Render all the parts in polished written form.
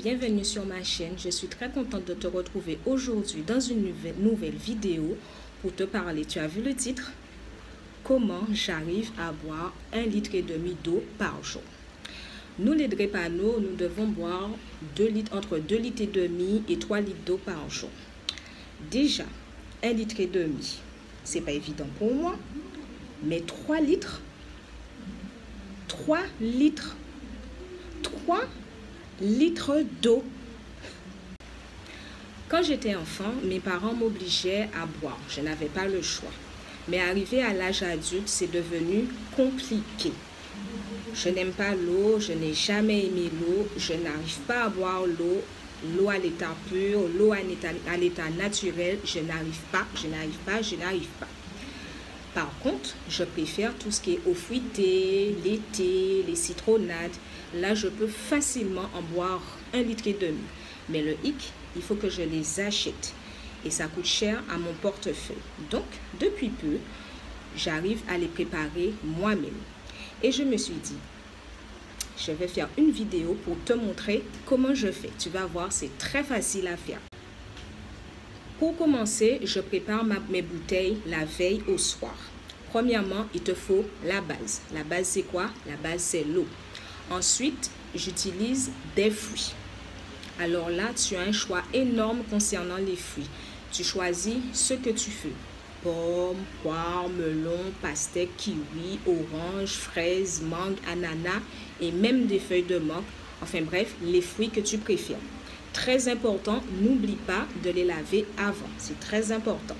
bienvenue sur ma chaîne. Je suis très contente de te retrouver aujourd'hui dans une nouvelle vidéo pour te parler. Tu as vu le titre? Comment j'arrive à boire 1,5 litre d'eau par jour. Nous les drépano, nous devons boire entre 2,5 litres et 3 litres d'eau par jour. Déjà, 1,5 litre, c'est pas évident pour moi, mais 3 litres, 3 litres d'eau. Quand j'étais enfant, mes parents m'obligeaient à boire. Je n'avais pas le choix. Mais arrivé à l'âge adulte, c'est devenu compliqué. Je n'aime pas l'eau, je n'ai jamais aimé l'eau, je n'arrive pas à boire l'eau à l'état pur, l'eau à l'état naturel, je n'arrive pas. Par contre, je préfère tout ce qui est eau fruitée, les thés, les citronnades. Là, je peux facilement en boire 1,5 litre. Mais le hic, il faut que je les achète. Et ça coûte cher à mon portefeuille. Donc, depuis peu, j'arrive à les préparer moi-même. Et je me suis dit, je vais faire une vidéo pour te montrer comment je fais. Tu vas voir, c'est très facile à faire. Pour commencer, je prépare mes bouteilles la veille au soir. Premièrement, il te faut la base. La base, c'est quoi? La base, c'est l'eau. Ensuite, j'utilise des fruits. Alors là, tu as un choix énorme concernant les fruits. Tu choisis ce que tu veux. Pomme, poire, melon, pastèque, kiwi, orange, fraise, mangue, ananas et même des feuilles de mangue. Enfin bref, les fruits que tu préfères. Très important, n'oublie pas de les laver avant. C'est très important.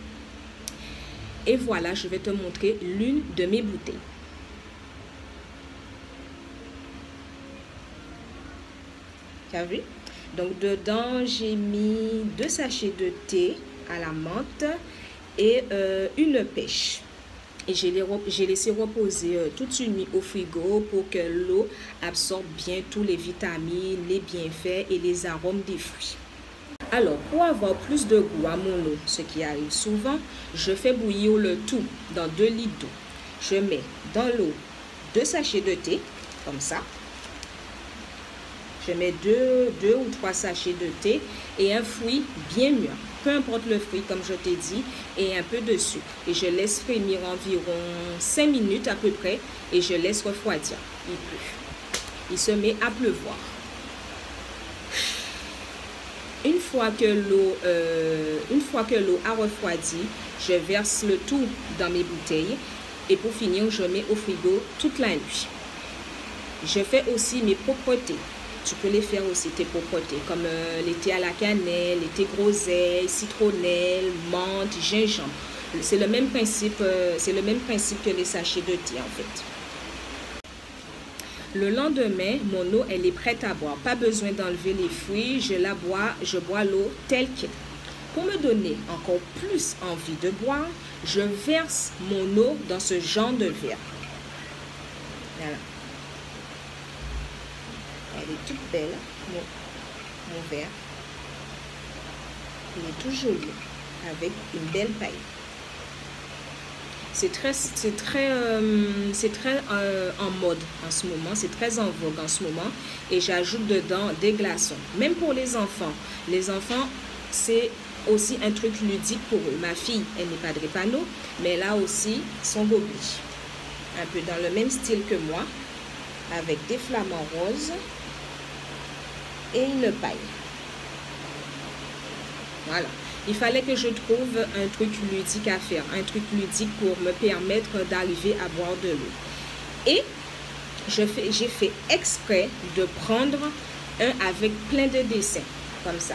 Et voilà, je vais te montrer l'une de mes bouteilles. Tu as vu? Donc, dedans, j'ai mis 2 sachets de thé à la menthe et une pêche. Et j'ai laissé reposer toute une nuit au frigo pour que l'eau absorbe bien tous les vitamines, les bienfaits et les arômes des fruits. Alors, pour avoir plus de goût à mon eau, ce qui arrive souvent, je fais bouillir le tout dans 2 litres d'eau. Je mets dans l'eau 2 sachets de thé, comme ça. Je mets 2 ou 3 sachets de thé et un fruit bien mûr. Peu importe le fruit, comme je t'ai dit, et un peu de sucre. Et je laisse frémir environ 5 minutes à peu près et je laisse refroidir. Il pleut. Il se met à pleuvoir. Une fois que l'eau a refroidi, je verse le tout dans mes bouteilles et pour finir, je mets au frigo toute la nuit. Je fais aussi mes propretés. Tu peux les faire aussi, tes propretés, comme les thés à la cannelle, les thés groseille, citronnelle, menthe, gingembre. C'est le même principe que les sachets de thé en fait. Le lendemain, mon eau, elle est prête à boire. Pas besoin d'enlever les fruits, je bois l'eau telle qu'elle. Pour me donner encore plus envie de boire, je verse mon eau dans ce genre de verre. Voilà. Elle est toute belle, mon verre. Il est tout joli, avec une belle paille. C'est très en mode en ce moment, c'est très en vogue en ce moment. Et j'ajoute dedans des glaçons. Même pour les enfants. Les enfants, c'est aussi un truc ludique pour eux. Ma fille, elle n'est pas drépano, mais elle a aussi son gobelet. Un peu dans le même style que moi, avec des flamants roses et une paille. Voilà. Il fallait que je trouve un truc ludique à faire. Un truc ludique pour me permettre d'arriver à boire de l'eau. Et j'ai fait exprès de prendre un avec plein de dessins. Comme ça.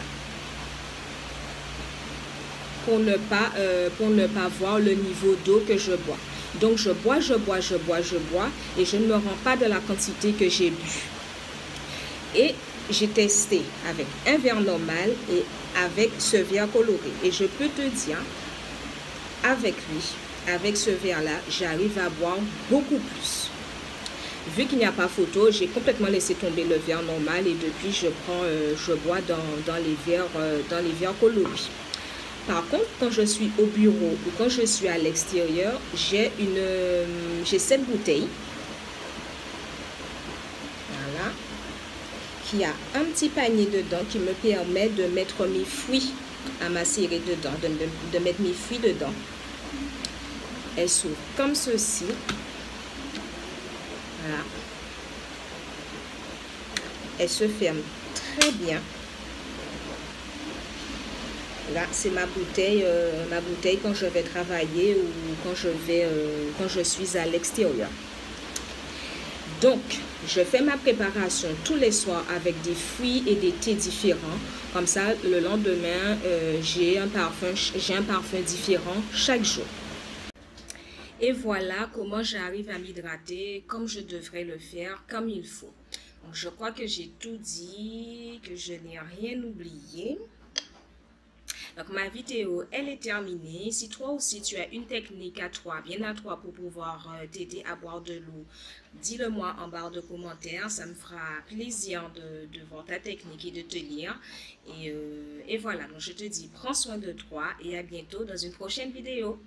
Pour ne pas voir le niveau d'eau que je bois. Donc je bois. Et je ne me rends pas de la quantité que j'ai bu. Et j'ai testé avec un verre normal et avec ce verre coloré. Et je peux te dire, avec ce verre-là, j'arrive à boire beaucoup plus. Vu qu'il n'y a pas photo, j'ai complètement laissé tomber le verre normal et depuis, je bois dans les verres colorés. Par contre, quand je suis au bureau ou quand je suis à l'extérieur, j'ai cette bouteille. Voilà. qu'il y a un petit panier dedans qui me permet de mettre mes fruits à macérer dedans, de mettre mes fruits dedans. Elle s'ouvre comme ceci. Voilà. Elle se ferme très bien. Là, c'est ma bouteille quand je vais travailler ou quand je suis à l'extérieur. Donc, je fais ma préparation tous les soirs avec des fruits et des thés différents. Comme ça, le lendemain, j'ai un parfum différent chaque jour. Et voilà comment j'arrive à m'hydrater comme je devrais le faire, comme il faut. Donc, je crois que j'ai tout dit, que je n'ai rien oublié. Donc, ma vidéo, elle est terminée. Si toi aussi, tu as une technique à toi, bien à toi, pour pouvoir t'aider à boire de l'eau, dis-le-moi en barre de commentaires. Ça me fera plaisir de voir ta technique et de te lire. Et voilà, donc je te dis, prends soin de toi et à bientôt dans une prochaine vidéo.